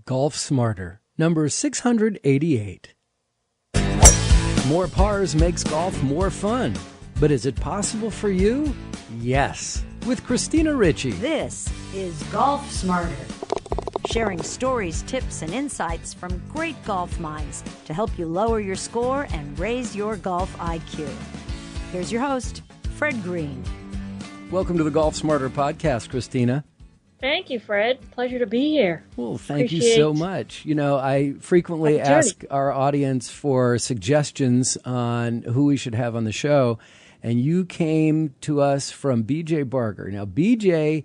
Golf Smarter, number 688. More pars makes golf more fun. But is it possible for you? Yes. With Christina Ricci. This is Golf Smarter. Sharing stories, tips, and insights from great golf minds to help you lower your score and raise your golf IQ. Here's your host, Fred Green. Welcome to the Golf Smarter podcast, Christina. Thank you, Fred. Pleasure to be here. Well, thank you so much. You know, I frequently ask our audience for suggestions on who we should have on the show, and you came to us from BJ Barger. Now, BJ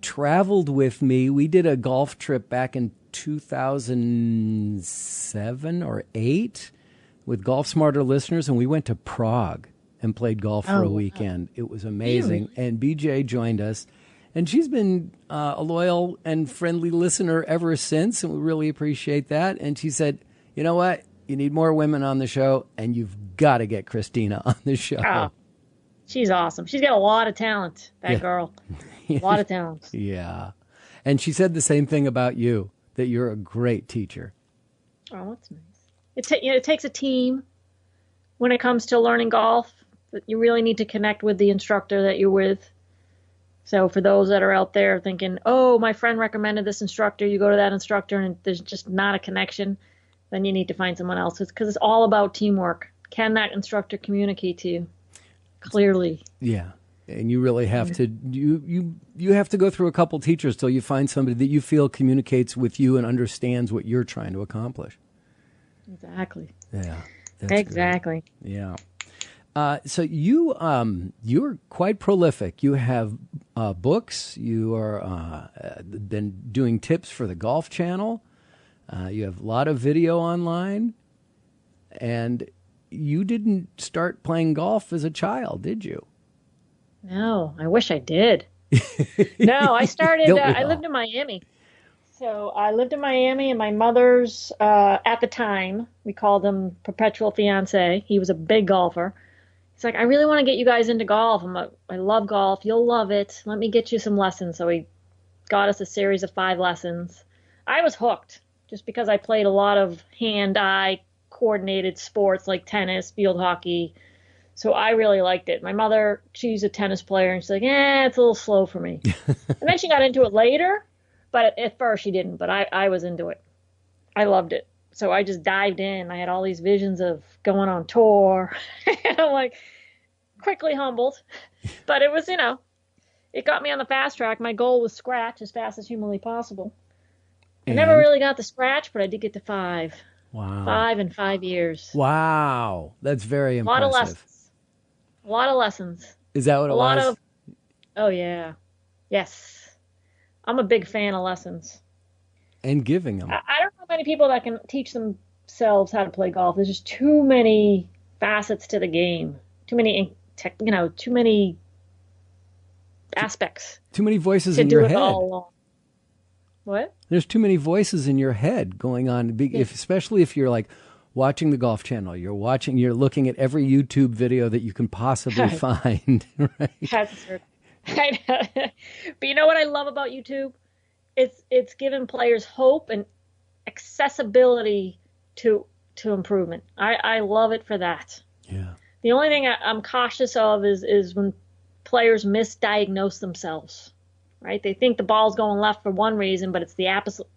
traveled with me. We did a golf trip back in 2007 or 8 with Golf Smarter listeners, and we went to Prague and played golf for a weekend. It was amazing. And BJ joined us. And she's been a loyal and friendly listener ever since, and we really appreciate that. And she said, you know what? You need more women on the show, and you've got to get Christina on the show. Oh, she's awesome. She's got a lot of talent, that girl. A lot of talent. Yeah. And she said the same thing about you, that you're a great teacher. Oh, that's nice. It takes a team when it comes to learning golf. You really need to connect with the instructor that you're with. So for those that are out there thinking, oh, my friend recommended this instructor, you go to that instructor and there's just not a connection, then you need to find someone else. Because it's all about teamwork. Can that instructor communicate to you clearly? Yeah. And you really have to, you have to go through a couple teachers till you find somebody that you feel communicates with you and understands what you're trying to accomplish. Exactly. Yeah. Exactly. Great. Yeah. So you're quite prolific. You have books. You are been doing tips for the Golf Channel. You have a lot of video online, and you didn't start playing golf as a child, did you? No, I wish I did. No, I started. I lived in Miami. So I lived in Miami, and my mother's at the time, we called him perpetual fiance. He was a big golfer. He's like, I really want to get you guys into golf. I'm like, I love golf. You'll love it. Let me get you some lessons. So he got us a series of 5 lessons. I was hooked just because I played a lot of hand-eye coordinated sports like tennis, field hockey. So I really liked it. My mother, she's a tennis player, and she's like, it's a little slow for me. And then she got into it later, but at first she didn't. But I was into it. I loved it. So I just dived in. I had all these visions of going on tour. And I'm like, quickly humbled. But it was, it got me on the fast track. My goal was scratch as fast as humanly possible. I never really got the scratch, but I did get to 5. Wow. 5 in 5 years. Wow. That's very impressive. A lot of lessons. Is that what it was? Oh, yeah. Yes. I'm a big fan of lessons. And giving them. I don't know many people that can teach themselves how to play golf. There's just too many facets to the game. Too many aspects. Too many voices in your head. All along. What? There's too many voices in your head going on, especially if you're like watching the Golf Channel. You're looking at every YouTube video that you can possibly find. Right? That's true. I know. But you know what I love about YouTube? It's given players hope and accessibility to improvement. I love it for that. Yeah. The only thing I'm cautious of is when players misdiagnose themselves, right? They think the ball's going left for one reason, but it's the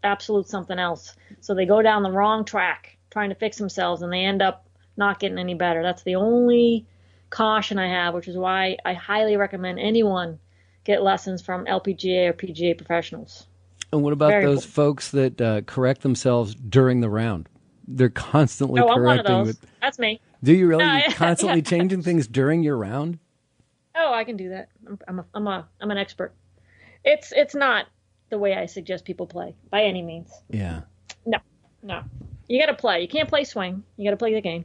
absolute something else. So they go down the wrong track trying to fix themselves, and they end up not getting any better. That's the only caution I have, which is why I highly recommend anyone get lessons from LPGA or PGA professionals. And what about those folks that correct themselves during the round? They're constantly correcting. I'm one of those. That's me. Do you really? You're constantly changing things during your round? Oh, I can do that. I'm an expert. It's not the way I suggest people play by any means. Yeah. No. You got to play. You can't play swing. You got to play the game.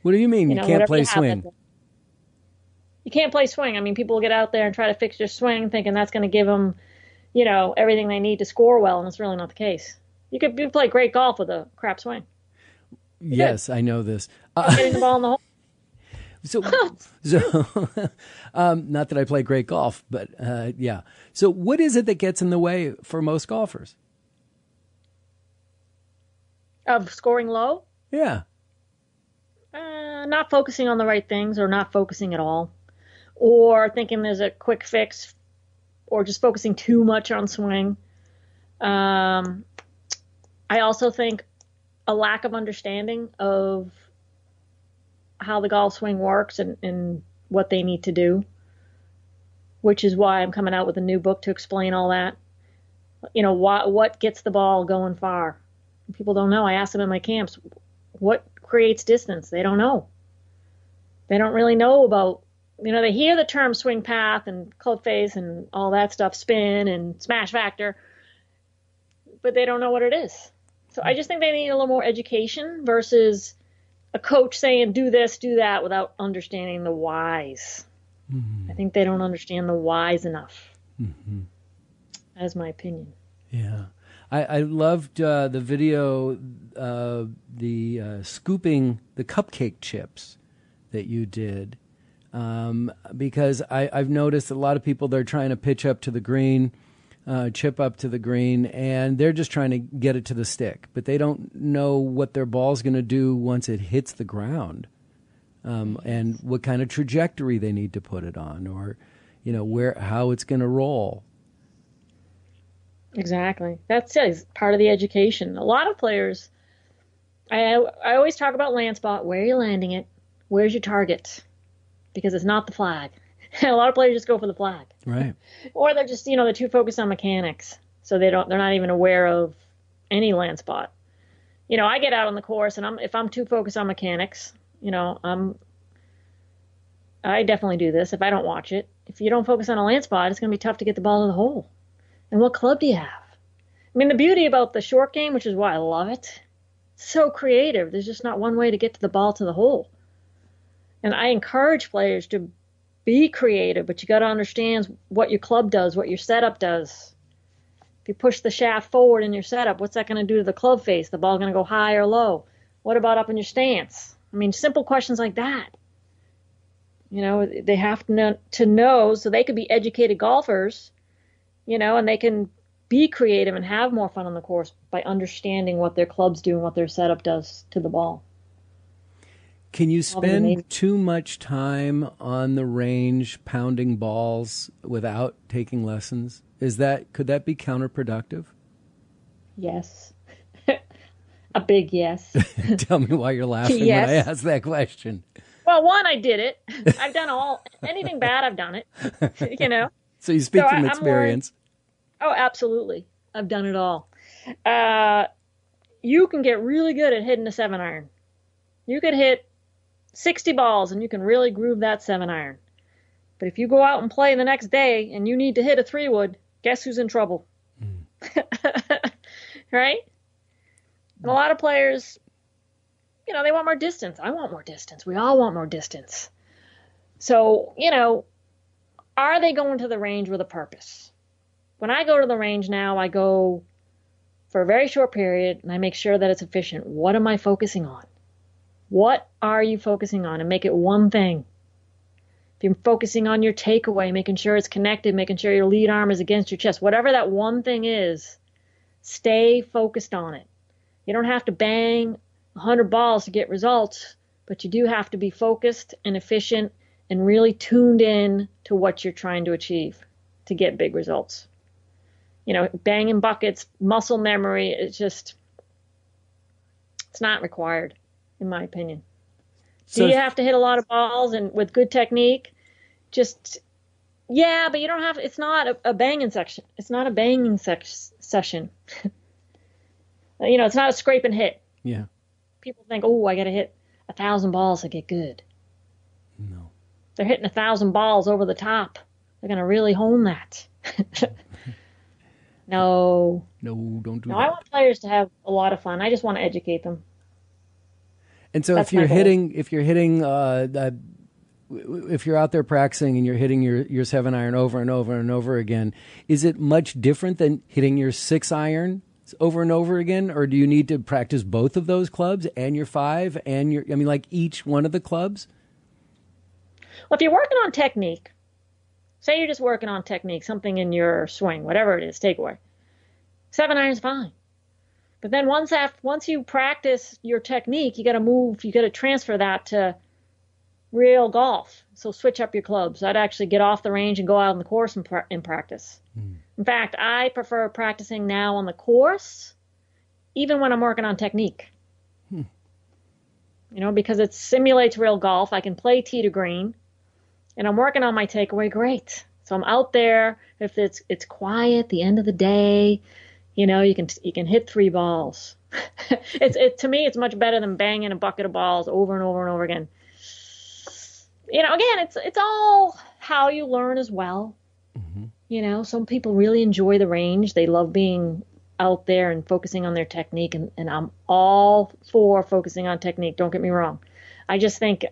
What do you mean you can't play swing? You can't play swing. I mean, people get out there and try to fix their swing thinking that's going to give them, everything they need to score well, and it's really not the case. You could play great golf with a crap swing. Yes, I know this. Getting the ball in the hole. So, not that I play great golf, but yeah. So what is it that gets in the way for most golfers? Of scoring low? Yeah. Not focusing on the right things or not focusing at all. Or thinking there's a quick fix or just focusing too much on swing. I also think a lack of understanding of how the golf swing works and what they need to do, which is why I'm coming out with a new book to explain all that. You know, what gets the ball going far? People don't know. I ask them in my camps, what creates distance? They don't know. They don't really know about, you know, they hear the term swing path and club face and all that stuff, spin and smash factor, but they don't know what it is. So I just think they need a little more education versus a coach saying, do this, do that, without understanding the whys. I think they don't understand the whys enough. That's my opinion. Yeah. I loved the video, the scooping the cupcake chips that you did, because I've noticed a lot of people, they're trying to pitch up to the green, chip up to the green, and they're just trying to get it to the stick, but they don't know what their ball's going to do once it hits the ground, and what kind of trajectory they need to put it on, or, you know, how it's going to roll. Exactly. That's part of the education. A lot of players, I always talk about land spot. Where are you landing it? Where's your target? Because it's not the flag. A lot of players just go for the flag. Right. Or they're just, they're too focused on mechanics. So they're not even aware of any land spot. I get out on the course and if I'm too focused on mechanics, I definitely do this if I don't watch it. If you don't focus on a land spot, it's going to be tough to get the ball to the hole. And what club do you have? I mean, the beauty about the short game, which is why I love it, so creative. There's just not one way to get to the ball to the hole. And I encourage players to be creative, but you got to understand what your club does, what your setup does. If you push the shaft forward in your setup, what's that going to do to the club face? The ball going to go high or low? What about up in your stance? I mean, simple questions like that. They have to know so they could be educated golfers, and they can be creative and have more fun on the course by understanding what their clubs do and what their setup does to the ball. Can you spend too much time on the range pounding balls without taking lessons? Could that be counterproductive? Yes. A big yes. Tell me why you're laughing when I ask that question. Well, one, I did it. I've done anything bad, I've done it, So you speak from experience. Oh, absolutely. I've done it all. You can get really good at hitting a 7-iron. You could hit 60 balls and you can really groove that 7-iron. But if you go out and play the next day and you need to hit a 3-wood, guess who's in trouble? Right? And a lot of players, they want more distance. I want more distance. We all want more distance. So, are they going to the range with a purpose? When I go to the range now, I go for a very short period and I make sure that it's efficient. What am I focusing on? What are you focusing on? And make it one thing. If you're focusing on your takeaway, making sure it's connected, making sure your lead arm is against your chest, whatever that one thing is, stay focused on it. You don't have to bang 100 balls to get results, but you do have to be focused and efficient and really tuned in to what you're trying to achieve to get big results. Banging buckets, muscle memory, it's not required, in my opinion. So do you have to hit a lot of balls and with good technique? But you don't have, it's not a banging section. It's not a banging session. It's not a scrape and hit. Yeah. People think, I got to hit 1,000 balls to get good. No. They're hitting 1,000 balls over the top. They're going to really hone that. No, don't do that. I want players to have a lot of fun. I just want to educate them. And so if you're hitting, if you're out there practicing and you're hitting your 7-iron over and over and over again, is it much different than hitting your 6-iron over and over again? Or do you need to practice both of those clubs and your 5 and each one of the clubs? Well, if you're working on technique, say you're just working on technique, something in your swing, whatever it is, takeaway. 7-iron's fine. But then once you practice your technique, you got to transfer that to real golf. So switch up your clubs. I'd actually get off the range and go out on the course and practice. In fact, I prefer practicing now on the course, even when I'm working on technique. Because it simulates real golf. I can play tee to green, and I'm working on my takeaway. Great. So I'm out there. If it's quiet, the end of the day, you can hit 3 balls. To me, it's much better than banging a bucket of balls over and over and over again. Again, it's all how you learn as well. Some people really enjoy the range. They love being out there and focusing on their technique, and I'm all for focusing on technique. Don't get me wrong. I just think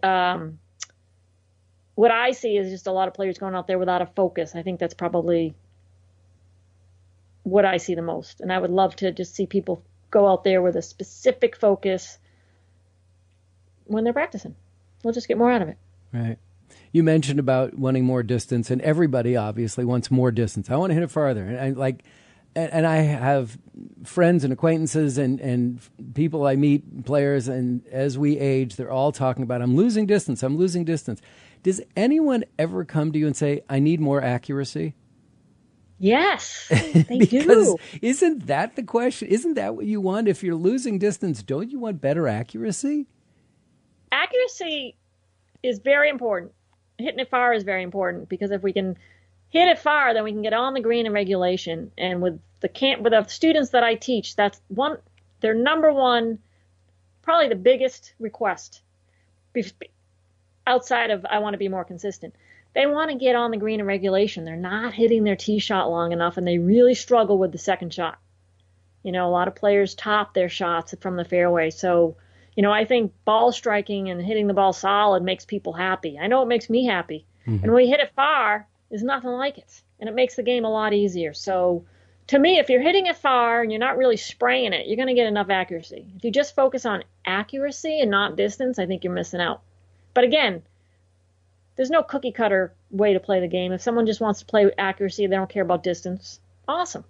what I see is just a lot of players going out there without a focus. I think that's probably what I see the most. And I would love to just see people go out there with a specific focus when they're practicing. We'll just get more out of it. Right. You mentioned about wanting more distance, and everybody obviously wants more distance. I want to hit it farther. And I have friends and acquaintances and people I meet, players, and as we age, they're all talking about, I'm losing distance. Does anyone ever come to you and say, I need more accuracy? Yes, they because do. Isn't that the question? Isn't that what you want? If you're losing distance, don't you want better accuracy? Accuracy is very important. Hitting it far is very important, because if we can hit it far, then we can get on the green in regulation. And with the students that I teach, that's their number one, probably the biggest request outside of I want to be more consistent. They want to get on the green in regulation. They're not hitting their tee shot long enough, and they really struggle with the second shot. A lot of players top their shots from the fairway. So, I think ball striking and hitting the ball solid makes people happy. I know it makes me happy. And when we hit it far, there's nothing like it. And it makes the game a lot easier. So to me, if you're hitting it far and you're not really spraying it, you're going to get enough accuracy. If you just focus on accuracy and not distance, I think you're missing out. But again, there's no cookie cutter way to play the game. If someone just wants to play with accuracy, they don't care about distance. Awesome.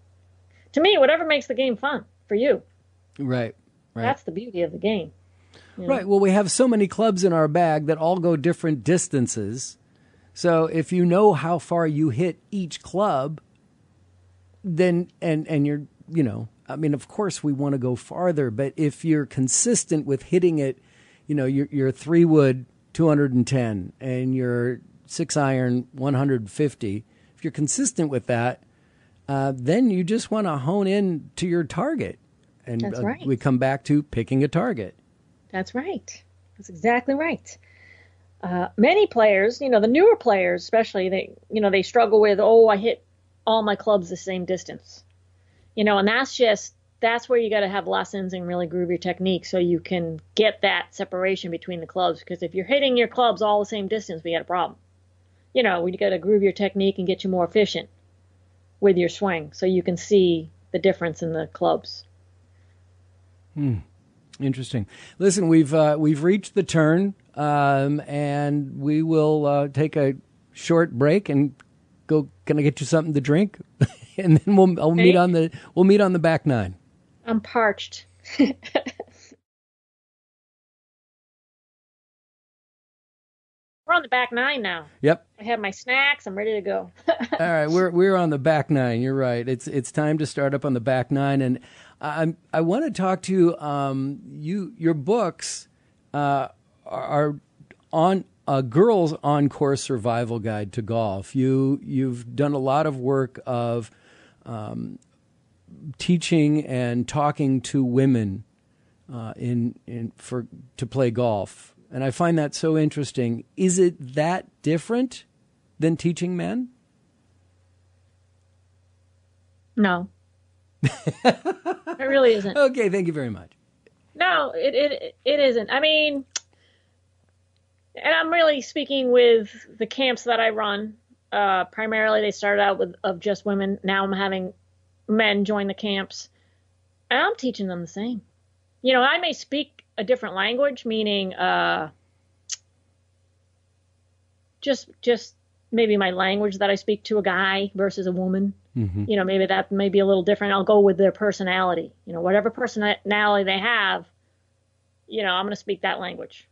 To me, whatever makes the game fun for you. Right. That's the beauty of the game. Right. Well, we have so many clubs in our bag that all go different distances. So if you know how far you hit each club, then, and you're, of course we want to go farther, but if you're consistent with hitting it, your 3-wood 210 and your 6-iron 150, if you're consistent with that, then you just want to hone in to your target. And That's right. We come back to picking a target. That's right. That's exactly right. Many players, the newer players especially, they struggle with, I hit all my clubs the same distance. And that's where you got to have lessons and really groove your technique so you can get that separation between the clubs. Because if you're hitting your clubs all the same distance, we got a problem. We got to groove your technique and get you more efficient with your swing so you can see the difference in the clubs. Interesting. Listen, we've reached the turn, and we will take a short break and go. Can I get you something to drink? And then we'll meet on the back nine. I'm parched. We're on the back nine now. Yep. I have my snacks. I'm ready to go. All right, we're on the back nine. You're right. It's time to start up on the back nine, and I want to talk to you. Your books are on a girl's on-course survival guide to golf. You've done a lot of work of teaching and talking to women to play golf. And I find that so interesting. Is it that different than teaching men? No. It really isn't. Okay, thank you very much. No, it isn't. I mean, and I'm really speaking with the camps that I run. Primarily, they started out of just women. Now I'm having men join the camps. And I'm teaching them the same. I may speak a different language, meaning just maybe my language that I speak to a guy versus a woman. You know, maybe that may be a little different. I'll go with their personality. You know, whatever personality they have, you know, I'm going to speak that language.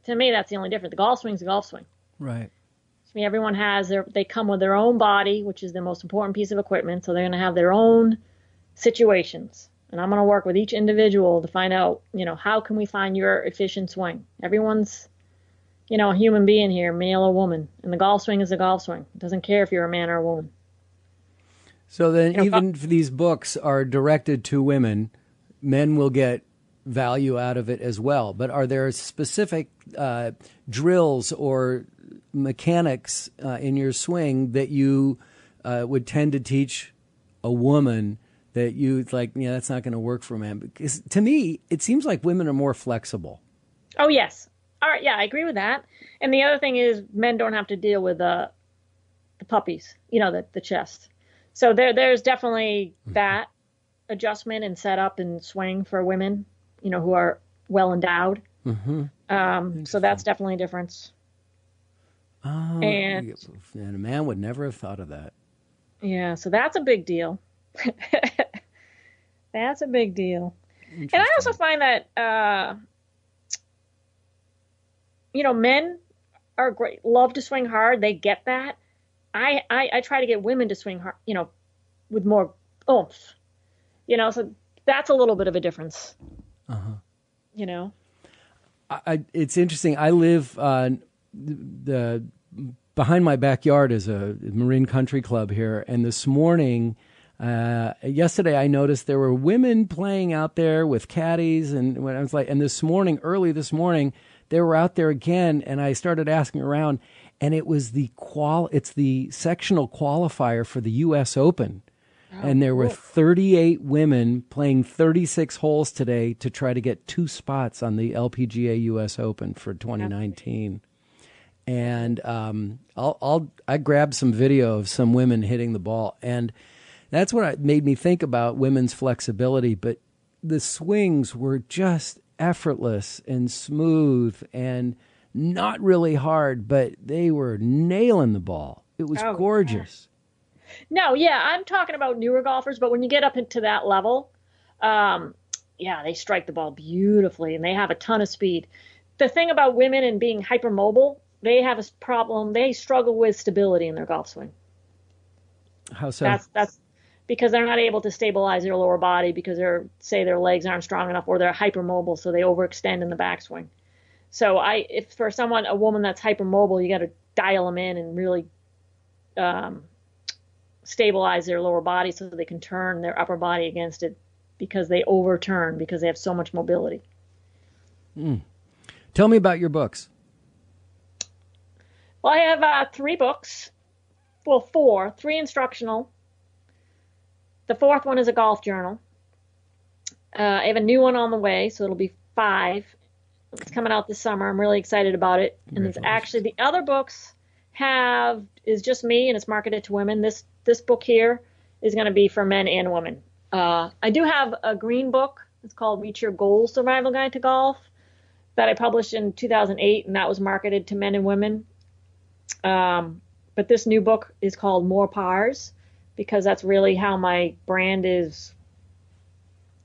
To me, that's the only difference. The golf swing's a golf swing. Right. To me, everyone they come with their own body, which is the most important piece of equipment. So they're going to have their own situations. And I'm going to work with each individual to find out, you know, how can we find your efficient swing? Everyone's, you know, a human being here, male or woman. And the golf swing is a golf swing. It doesn't care if you're a man or a woman. So then even if these books are directed to women, men will get value out of it as well. But are there specific drills or mechanics in your swing that you would tend to teach a woman that you like, yeah, that's not going to work for a man? Because to me, it seems like women are more flexible. Oh, yes. All right. Yeah, I agree with that. And the other thing is men don't have to deal with the puppies, you know, the chest. So there's definitely that adjustment and setup and swing for women, you know, who are well endowed. So that's definitely a difference. And a man would never have thought of that. Yeah, so that's a big deal. That's a big deal. And I also find that, you know, men are great, love to swing hard. They get that. I try to get women to swing hard, you know, with more oomph, you know, so that's a little bit of a difference, you know. It's interesting. I live behind my backyard is a marine country club here, and this morning, yesterday, I noticed there were women playing out there with caddies, and when I was like, and early this morning, they were out there again, and I started asking around, and it was it's the sectional qualifier for the U.S. Open. And there were 38 women playing 36 holes today to try to get 2 spots on the LPGA U.S. Open for 2019. And I grabbed some video of some women hitting the ball, and that's what made me think about women's flexibility. But the swings were just effortless and smooth and not really hard, but they were nailing the ball. It was gorgeous. No, yeah, I'm talking about newer golfers, but when you get up into that level, yeah, they strike the ball beautifully and they have a ton of speed. The thing about women and being hypermobile, they have a problem. They struggle with stability in their golf swing. How so? That's because they're not able to stabilize their lower body because their legs aren't strong enough, or they're hypermobile, so they overextend in the backswing. So if for a woman that's hypermobile, you got to dial them in and really stabilize their lower body so that they can turn their upper body against it, because they overturn because they have so much mobility. Tell me about your books. Well, I have 3 books. Well, 4. 3 instructional. The 4th one is a golf journal. I have a new one on the way, so it'll be 5. It's coming out this summer. I'm really excited about it. And it's actually, the other books is just me, and it's marketed to women. This book here is going to be for men and women. I do have a green book. It's called Reach Your Goals, Survival Guide to Golf, that I published in 2008, and that was marketed to men and women. But this new book is called More Pars, because that's really how my brand is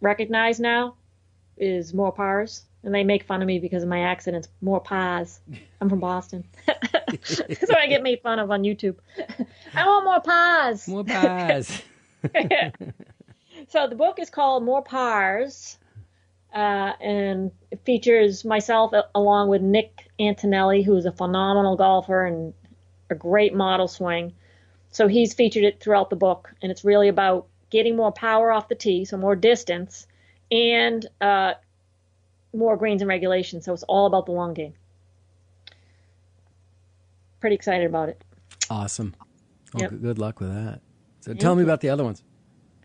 recognized now, is More Pars. And they make fun of me because of my accent. It's more pars. I'm from Boston. That's what I get made fun of on YouTube. I want more pars. More pars. So the book is called More Pars, and it features myself along with Nick Antonelli, who's a phenomenal golfer and a great model swing. So he's featured it throughout the book, and it's really about getting more power off the tee, so more distance, and more greens and regulations. So it's all about the long game. Pretty excited about it. Awesome. Well, Yep. Good luck with that. So tell me about the other ones.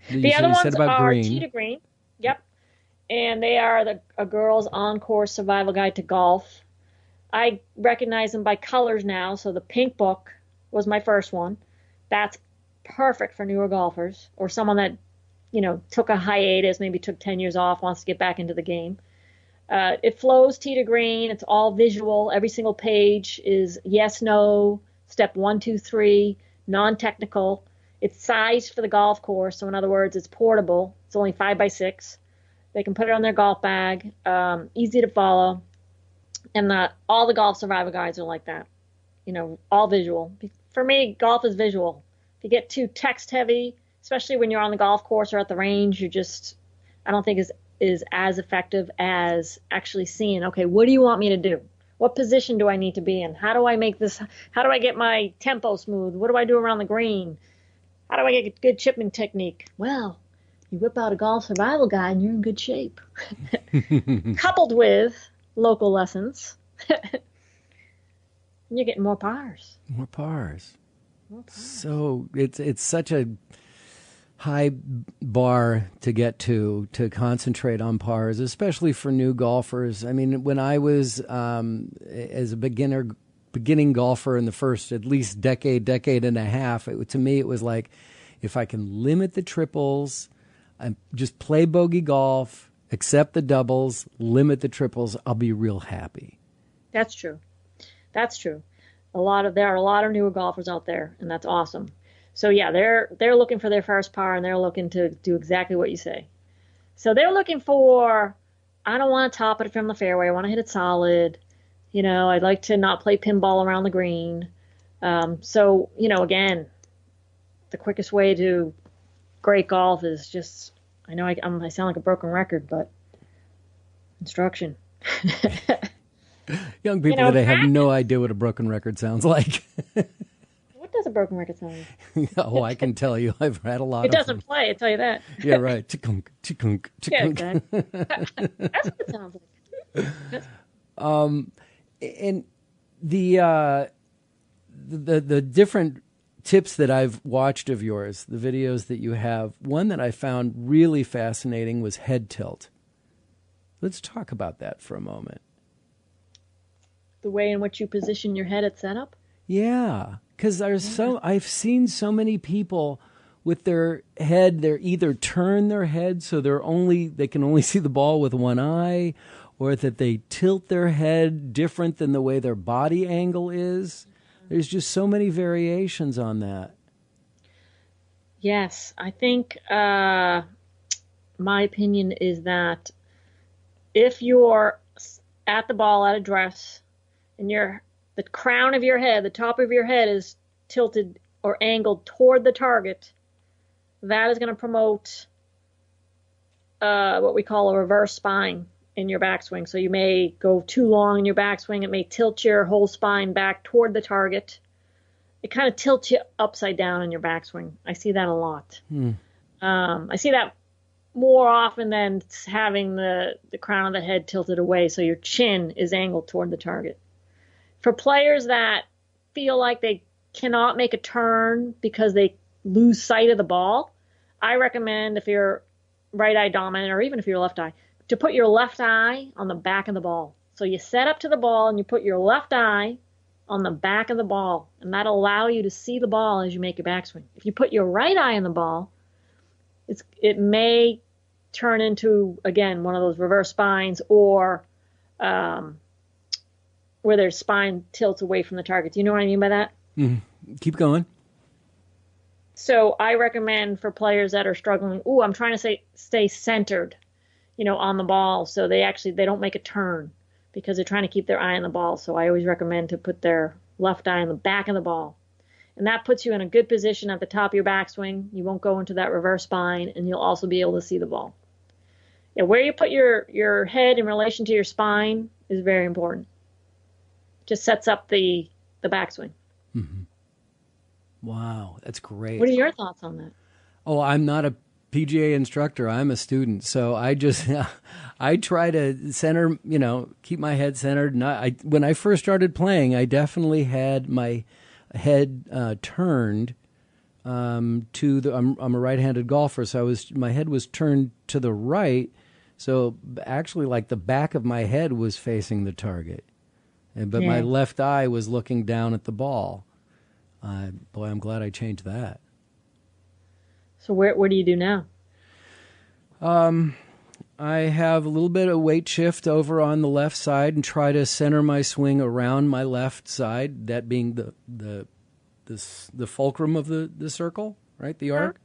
The other ones about are green. Tee to Green. Yep. And they are a girl's on-course survival guide to golf. I recognize them by colors now. So the pink book was my first one. That's perfect for newer golfers, or someone that, you know, took a hiatus, maybe took 10 years off, wants to get back into the game. It flows tee to green. It's all visual. Every single page is yes, no, step 1, 2, 3, non-technical. It's sized for the golf course. So in other words, it's portable. It's only 5x6. They can put it on their golf bag. Easy to follow. And all the golf survival guides are like that. All visual. For me, golf is visual. If you get too text heavy, especially when you're on the golf course or at the range, I don't think is as effective as actually seeing, okay, what do you want me to do? What position do I need to be in? How do I get my tempo smooth? What do I do around the green? How do I get a good chipping technique? Well, you whip out a golf survival guide and you're in good shape. Coupled with local lessons, you're getting more pars. More pars. So it's such a high bar to get to concentrate on pars, especially for new golfers. I mean, when I was as a beginning golfer in the first at least decade and a half, to me it was like, if I can limit the triples, and just play bogey golf, accept the doubles, limit the triples, I'll be real happy. That's true. There are a lot of newer golfers out there, and that's awesome. So yeah, they're looking for their first par, and they're looking to do exactly what you say. So they're looking for, I don't want to top it from the fairway. I want to hit it solid. I'd like to not play pinball around the green. So again, the quickest way to great golf is just, I know I sound like a broken record, but instruction. Young people today have no idea what a broken record sounds like. What does a broken record sound like? Oh, I can tell you. I've had a lot of them. It doesn't play, I tell you that. Yeah, right. Chikunk, chikunk, chikunk. Yeah, exactly. That's what it sounds like. And the different tips that I've watched of yours, the videos that you have, one that I found really fascinating was head tilt. Let's talk about that for a moment. The way in which you position your head at setup? Yeah, because I've seen so many people with their head, they're either turn their head so they can only see the ball with one eye, or that they tilt their head different than the way their body angle is. There's just so many variations on that. Yes, I think my opinion is that if you're at the ball at address and the crown of your head, the top of your head is tilted or angled toward the target, that is going to promote what we call a reverse spine in your backswing. So you may go too long in your backswing. It may tilt your whole spine back toward the target. It kind of tilts you upside down in your backswing. I see that a lot. I see that more often than having the crown of the head tilted away so your chin is angled toward the target. For players that feel like they cannot make a turn because they lose sight of the ball, I recommend, if you're right eye dominant or even if you're left eye, to put your left eye on the back of the ball. So you set up to the ball and you put your left eye on the back of the ball, and that'll allow you to see the ball as you make your backswing. If you put your right eye on the ball, it may turn into, again, one of those reverse spines, or where their spine tilts away from the target. Do you know what I mean by that? Mm-hmm. Keep going. So I recommend for players that are struggling, I'm trying to stay centered, on the ball, so they don't make a turn because they're trying to keep their eye on the ball. So I always recommend to put their left eye on the back of the ball. And that puts you in a good position at the top of your backswing. You won't go into that reverse spine, and you'll also be able to see the ball. Yeah, where you put your head in relation to your spine is very important. Just sets up the backswing. Mm-hmm. Wow, that's great. What are your thoughts on that? Oh, I'm not a PGA instructor. I'm a student. So I try to center, keep my head centered. When I first started playing, I definitely had my head turned to the, I'm a right-handed golfer. So my head was turned to the right. So actually like the back of my head was facing the target. But my left eye was looking down at the ball. Boy, I'm glad I changed that. So what do you do now? I have a little bit of weight shift over on the left side and try to center my swing around my left side, that being the fulcrum of the circle, right? The arc.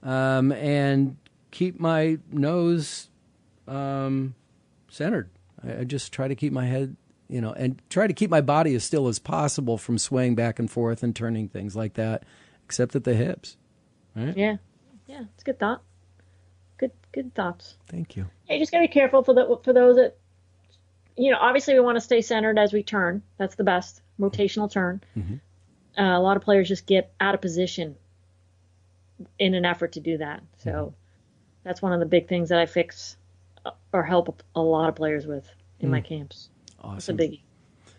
And keep my nose centered. I just try to keep my head, and try to keep my body as still as possible from swaying back and forth and turning, things like that, except at the hips. Right? Yeah. Yeah, it's a good thought. Good thoughts. Thank you. You just got to be careful for those that, obviously we want to stay centered as we turn. That's the best rotational turn. Mm-hmm. A lot of players just get out of position in an effort to do that. So that's one of the big things that I fix or help a lot of players with in my camps. Awesome. It's a biggie.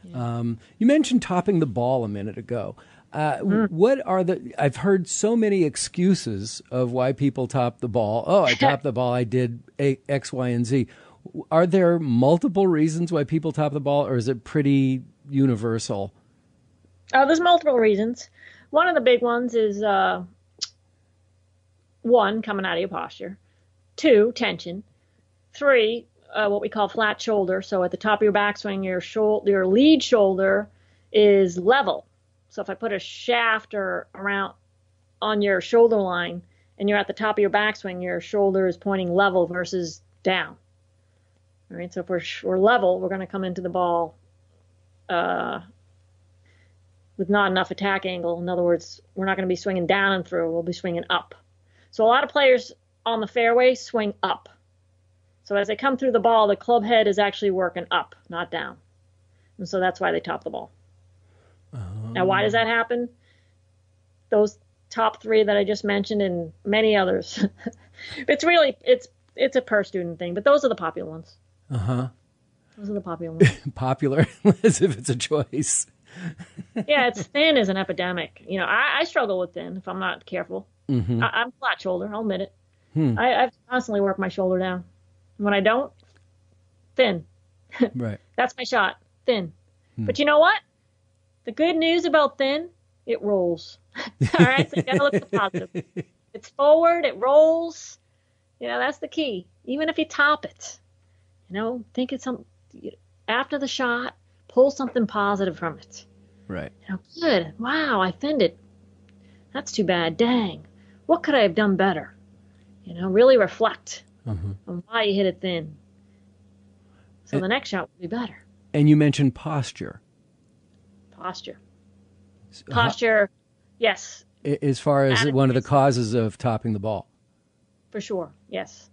Yeah. You mentioned topping the ball a minute ago. What are I've heard so many excuses of why people top the ball. Oh, I topped the ball. I did X, Y, and Z. Are there multiple reasons why people top the ball, or is it pretty universal? There's multiple reasons. One of the big ones is, 1, coming out of your posture. 2, tension. 3, what we call flat shoulder. So at the top of your backswing, your lead shoulder is level. So if I put a shaft around on your shoulder line and you're at the top of your backswing, your shoulder is pointing level versus down. All right. So if we're level, we're going to come into the ball with not enough attack angle. In other words, we're not going to be swinging down and through. We'll be swinging up. So a lot of players on the fairway swing up. So as they come through the ball, the club head is actually working up, not down. And so that's why they top the ball. Now, why does that happen? Those top 3 that I just mentioned and many others. It's a per student thing, but those are the popular ones. Those are the popular ones. Popular, as if it's a choice. Yeah, it's thin is an epidemic. I struggle with thin if I'm not careful. Mm-hmm. I'm flat shoulder. I'll admit it. I constantly work my shoulder down. When I don't, thin. Right. That's my shot. Thin. But you know what? The good news about thin, it rolls. All right, so you got to look at the positive. It's forward, it rolls. That's the key. Even if you top it, think it's after the shot, pull something positive from it. Right. Good. Wow, I thinned it. That's too bad. Dang. What could I have done better? Really reflect on why you hit it thin. So the next shot will be better. And you mentioned posture. Posture, yes. As far as one of the causes of topping the ball. For sure, yes.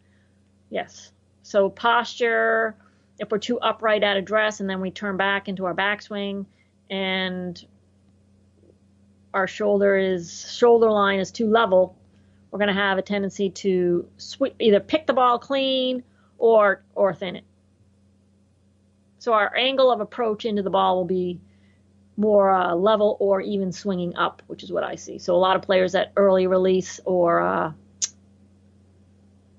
So posture, if we're too upright at address and then we turn back into our backswing and our shoulder line is too level, we're going to have a tendency to either pick the ball clean or thin it. So our angle of approach into the ball will be more level or even swinging up, which is what I see. So a lot of players that early release or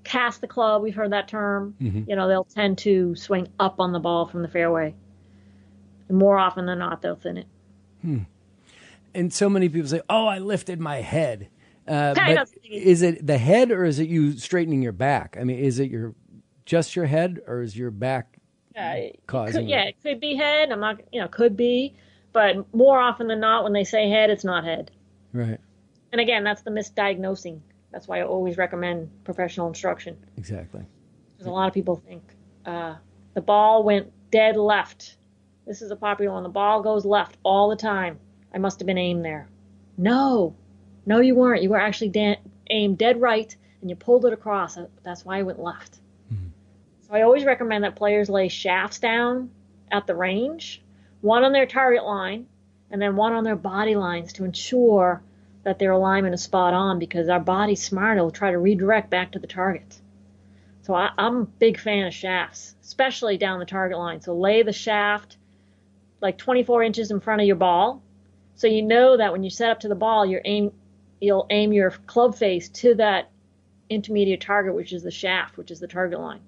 cast the club, we've heard that term, they'll tend to swing up on the ball from the fairway. And more often than not, they'll thin it. And so many people say, oh, I lifted my head. But is it the head or is it you straightening your back? I mean, is it just your head or is your back causing it? It could be head. I'm not, could be. But more often than not, when they say head, it's not head. Right. And again, that's the misdiagnosing. That's why I always recommend professional instruction. Exactly. Because a lot of people think the ball went dead left. This is a popular one. The ball goes left all the time. I must have been aimed there. No, you weren't. You were actually aimed dead right, and you pulled it across. That's why it went left. Mm-hmm. So I always recommend that players lay shafts down at the range, one on their target line, and then one on their body lines to ensure that their alignment is spot on, because our body's smart. It'll try to redirect back to the target. So I'm a big fan of shafts, especially down the target line. So lay the shaft like 24 inches in front of your ball. So you know that when you set up to the ball, you'll aim your club face to that intermediate target, which is the shaft, which is the target line.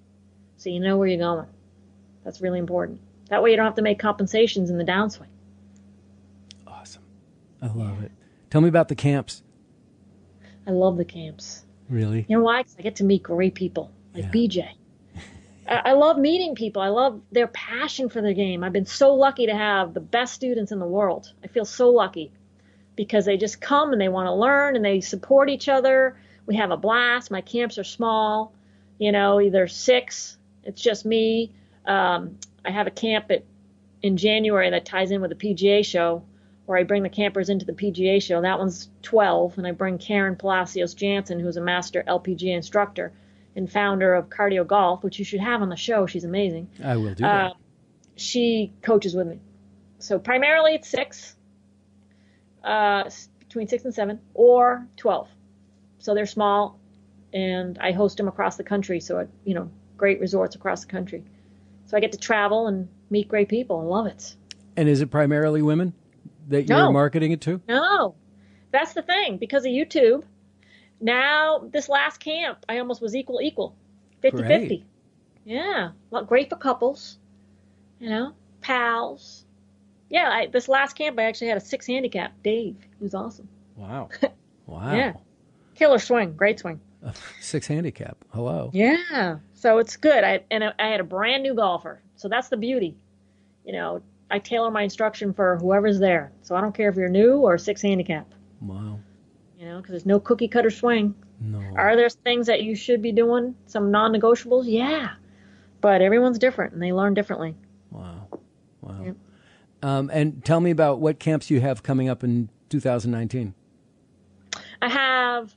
So you know where you're going. That's really important. That way you don't have to make compensations in the downswing. Awesome. I love it. Tell me about the camps. I love the camps. Really? You know why? Because I get to meet great people like BJ. I love meeting people. I love their passion for the game. I've been so lucky to have the best students in the world. I feel so lucky. because they just come and they want to learn and they support each other. We have a blast. My camps are small, either 6. It's just me. I have a camp in January that ties in with the PGA show, where I bring the campers into the PGA show. That one's 12, and I bring Karen Palacios Jansen, who's a master LPGA instructor and founder of Cardio Golf, which you should have on the show. She's amazing. I will do that. She coaches with me. So primarily it's 6, between 6 and 7, or 12. So they're small, and I host them across the country. So, great resorts across the country. So I get to travel and meet great people. I love it. And is it primarily women that you're marketing it to? No, that's the thing. Because of YouTube, now this last camp, I almost was equal, 50-50. Yeah, well, great for couples, pals. Yeah, this last camp, I actually had a 6 handicap. Dave, he was awesome. Wow. Yeah, killer swing, great swing. 6 handicap. Hello. Yeah, so it's good. I had a brand new golfer, so that's the beauty. I tailor my instruction for whoever's there, so I don't care if you're new or 6 handicap. Wow. Because there's no cookie cutter swing. No. Are there things that you should be doing? Some non-negotiables? Yeah, but everyone's different and they learn differently. Wow. Yeah. And tell me about what camps you have coming up in 2019. I have.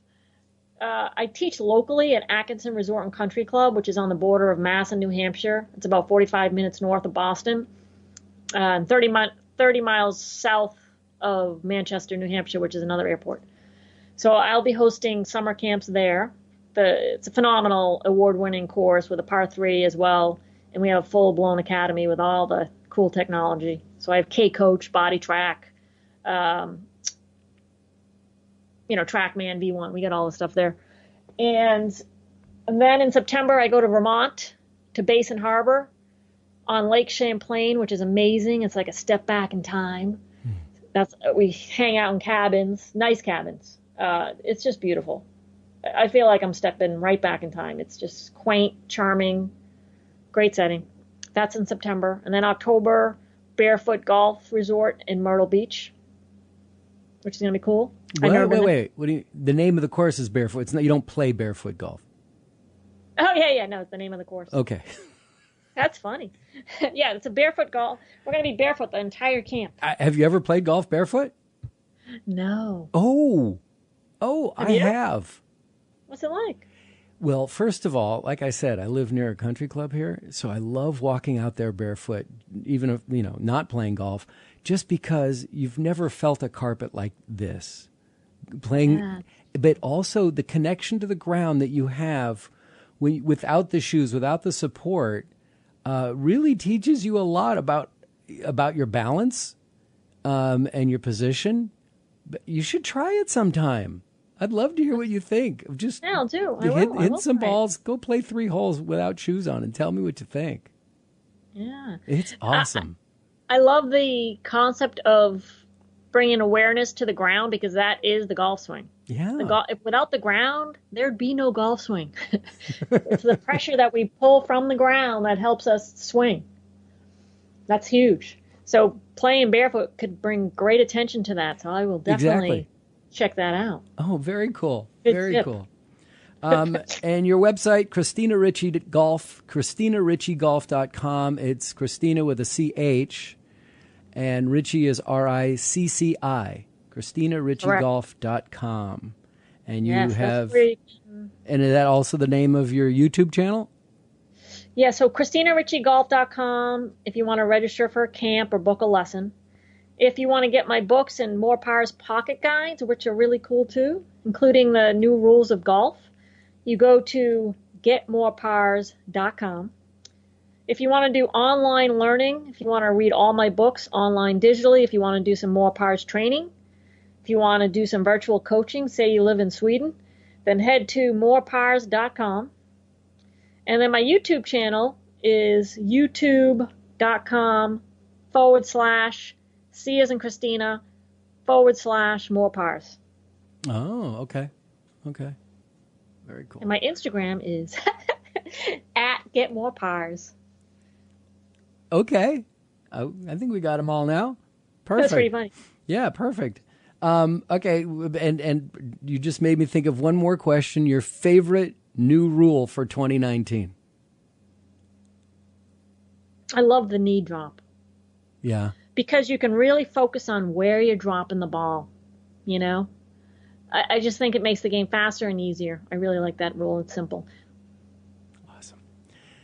I teach locally at Atkinson Resort and Country Club, which is on the border of Mass and New Hampshire. It's about 45 minutes north of Boston, and 30 miles south of Manchester, New Hampshire, which is another airport. So I'll be hosting summer camps there. It's a phenomenal award-winning course with a par 3 as well, and we have a full-blown academy with all the cool technology. So I have K-Coach, Body Track, TrackMan V1. We got all the stuff there. And then in September, I go to Vermont, to Basin Harbor on Lake Champlain, which is amazing. It's like a step back in time. We hang out in cabins, nice cabins. It's just beautiful. I feel like I'm stepping right back in time. It's just quaint, charming, great setting. That's in September. And then October, Barefoot Golf Resort in Myrtle Beach, which is going to be cool. Wait. What do you? The name of the course is Barefoot. It's not. You don't play barefoot golf. Oh yeah. No, it's the name of the course. Okay. That's funny. Yeah, it's a barefoot golf. We're going to be barefoot the entire camp. Have you ever played golf barefoot? No. Oh, I have. What's it like? Well, first of all, like I said, I live near a country club here, so I love walking out there barefoot, even if, not playing golf, just because you've never felt a carpet like this. But also the connection to the ground that you have without the shoes, without the support, really teaches you a lot about your balance and your position. But you should try it sometime. I'd love to hear what you think. I'll do. Hit some balls. Go play 3 holes without shoes on and tell me what you think. Yeah. It's awesome. I love the concept of bringing awareness to the ground, because that is the golf swing. Yeah. Without the ground, there'd be no golf swing. It's the pressure that we pull from the ground that helps us swing. That's huge. So playing barefoot could bring great attention to that. So I will definitely check that out. Oh, very cool. Good very tip. Cool. And your website, Christina Ricci Golf, ChristinaRicciGolf.com. It's Christina with a CH, and Ricci is RICCI, ChristinaRicciGolf.com. And you have, and is that also the name of your YouTube channel? Yeah, so ChristinaRicciGolf.com if you want to register for a camp or book a lesson. If you want to get my books and More Pars pocket guides, which are really cool too, including the new rules of golf, you go to getmorepars.com. If you want to do online learning, if you want to read all my books online digitally, if you want to do some More Pars training, if you want to do some virtual coaching, say you live in Sweden, then head to morepars.com. And then my YouTube channel is youtube.com/C as in Christina /More Pars. Oh, okay. Okay. Very cool. And my Instagram is at Get More Pars. Okay. I think we got them all now. Perfect. That's pretty funny. Yeah, perfect. Okay, and you just made me think of one more question. Your favorite new rule for 2019? I love the knee drop. Yeah. Because you can really focus on where you're dropping the ball, you know? I just think it makes the game faster and easier. I really like that rule. It's simple. Awesome.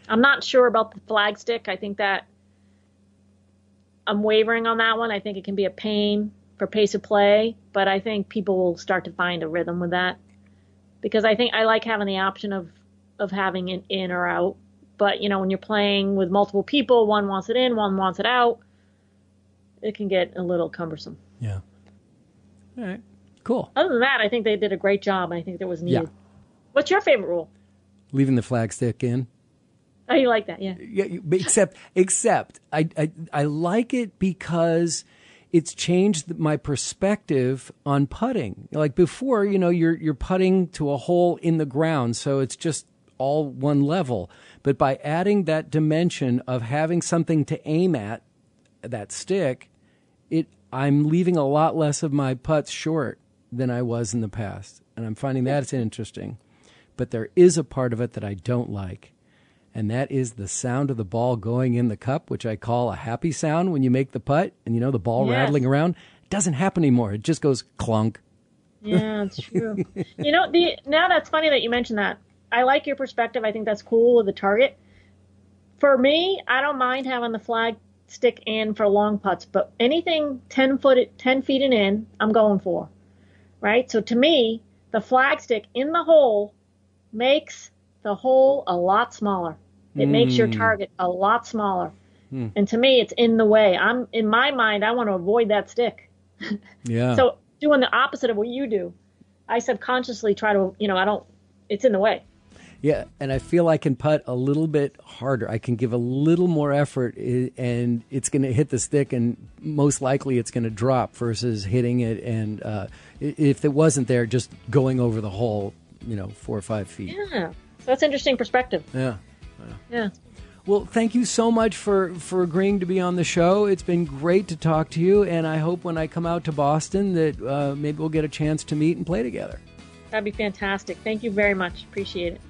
I'm not sure about the flag stick. I think that I'm wavering on that one. I think it can be a pain for pace of play, but I think people will start to find a rhythm with that. Because I think I like having the option of having it in or out. But, you know, when you're playing with multiple people, one wants it in, one wants it out, it can get a little cumbersome. Yeah. All right. Cool. Other than that, I think they did a great job. I think that was needed. Yeah. What's your favorite rule? Leaving the flag stick in. Oh, you like that, yeah. Yeah, except I like it because it's changed my perspective on putting. Like before, you know, you're putting to a hole in the ground, so it's just all one level. But by adding that dimension of having something to aim at, that stick, I'm leaving a lot less of my putts short than I was in the past. And I'm finding that's interesting. But there is a part of it that I don't like. And that is the sound of the ball going in the cup, which I call a happy sound when you make the putt. And, you know, the ball rattling around. It doesn't happen anymore. It just goes clunk. Yeah, it's true. You know, now that's funny that you mentioned that. I like your perspective. I think that's cool with the target. For me, I don't mind having the flag stick in for long putts, but anything 10 feet and in, I'm going for. Right? So to me, the flag stick in the hole makes the hole a lot smaller. It makes your target a lot smaller. And to me, it's in the way. In my mind, I want to avoid that stick. Yeah. So doing the opposite of what you do, I subconsciously try to, it's in the way. Yeah, and I feel I can putt a little bit harder. I can give a little more effort, and it's going to hit the stick, and most likely it's going to drop versus hitting it. And if it wasn't there, just going over the hole, 4 or 5 feet. Yeah, so that's interesting perspective. Yeah. Well, thank you so much for agreeing to be on the show. It's been great to talk to you, and I hope when I come out to Boston that maybe we'll get a chance to meet and play together. That'd be fantastic. Thank you very much. Appreciate it.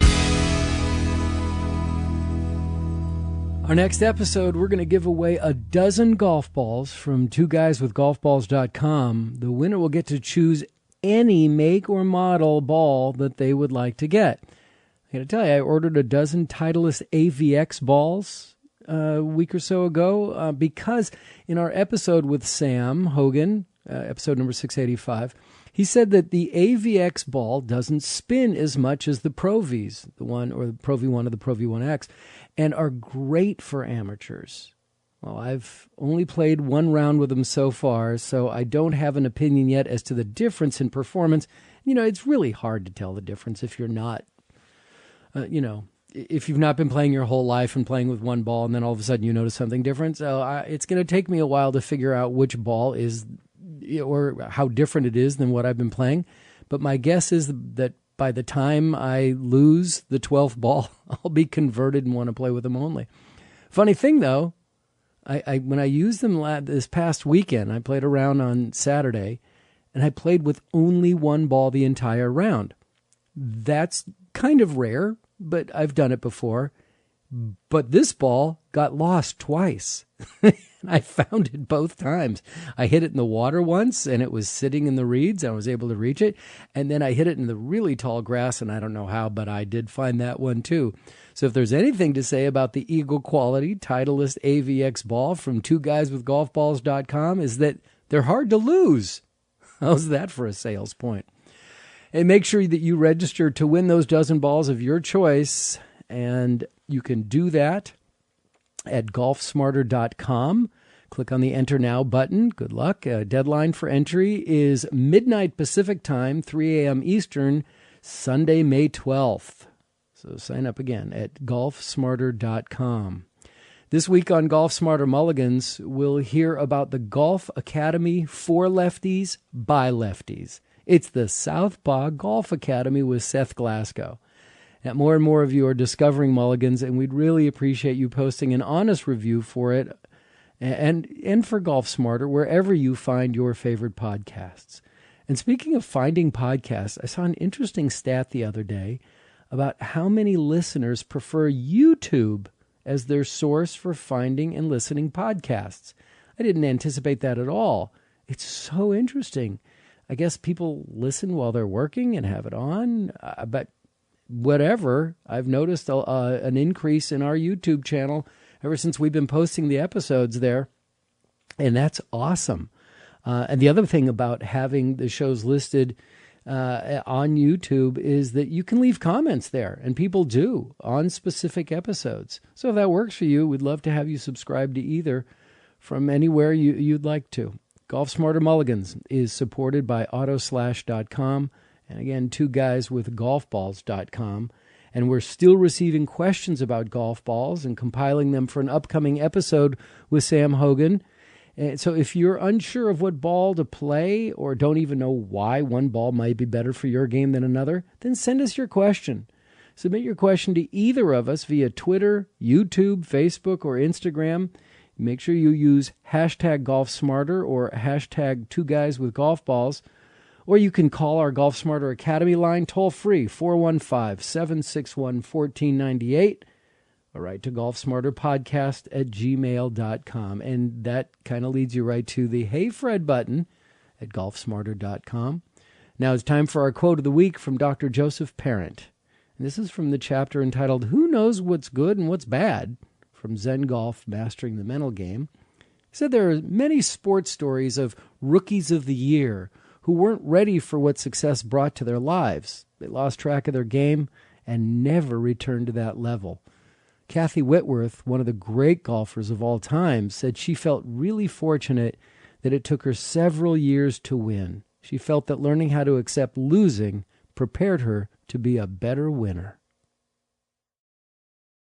Our next episode, we're going to give away a dozen golf balls from twoguyswithgolfballs.com. The winner will get to choose any make or model ball that they would like to get. I got to tell you, I ordered a dozen Titleist AVX balls a week or so ago because in our episode with Sam Hogan, episode number 685, he said that the AVX ball doesn't spin as much as the Pro Vs, the one or the Pro V1 or the Pro V1X, and are great for amateurs. Well, I've only played one round with them so far, so I don't have an opinion yet as to the difference in performance. It's really hard to tell the difference if you're not, if you've not been playing your whole life and playing with one ball and then all of a sudden you notice something different. So it's going to take me a while to figure out which ball is or how different it is than what I've been playing. But my guess is that by the time I lose the 12th ball, I'll be converted and want to play with them only. Funny thing, though, I when I used them this past weekend, I played a round on Saturday, and I played with only one ball the entire round. That's kind of rare, but I've done it before. But this ball got lost twice. I found it both times. I hit it in the water once, and it was sitting in the reeds. I was able to reach it. And then I hit it in the really tall grass, and I don't know how, but I did find that one too. So if there's anything to say about the Eagle quality Titleist AVX ball from twoguyswithgolfballs.com is that they're hard to lose. How's that for a sales point? And make sure that you register to win those dozen balls of your choice, and you can do that at golfsmarter.com. Click on the Enter Now button. Good luck. Deadline for entry is midnight Pacific time, 3 a.m. Eastern, Sunday, May 12th. So sign up again at golfsmarter.com. This week on Golf Smarter Mulligans, we'll hear about the Golf Academy for lefties by lefties. It's the Southpaw Golf Academy with Seth Glasgow. Now, more and more of you are discovering Mulligans, and we'd really appreciate you posting an honest review for it and for Golf Smarter, wherever you find your favorite podcasts. And speaking of finding podcasts, I saw an interesting stat the other day about how many listeners prefer YouTube as their source for finding and listening podcasts. I didn't anticipate that at all. It's so interesting. I guess people listen while they're working and have it on, but whatever, I've noticed an increase in our YouTube channel ever since we've been posting the episodes there, and that's awesome. And the other thing about having the shows listed on YouTube is that you can leave comments there, and people do on specific episodes. So if that works for you, we'd love to have you subscribe to either from anywhere you'd like to. Golf Smarter Mulligans is supported by Autoslash.com, and again, 2guyswithgolfballs.com. And we're still receiving questions about golf balls and compiling them for an upcoming episode with Sam Hogan. And so if you're unsure of what ball to play or don't even know why one ball might be better for your game than another, then send us your question. Submit your question to either of us via Twitter, YouTube, Facebook, or Instagram. Make sure you use hashtag GolfSmarter or hashtag 2guyswithgolfballs. Or you can call our Golf Smarter Academy line toll-free, 415-761-1498. Or write to golfsmarterpodcast@gmail.com. And that kind of leads you right to the Hey Fred button at golfsmarter.com. Now it's time for our quote of the week from Dr. Joseph Parent. And this is from the chapter entitled, Who Knows What's Good and What's Bad? From Zen Golf, Mastering the Mental Game. He said there are many sports stories of rookies of the year who weren't ready for what success brought to their lives. They lost track of their game and never returned to that level. Kathy Whitworth, one of the great golfers of all time, said she felt really fortunate that it took her several years to win. She felt that learning how to accept losing prepared her to be a better winner.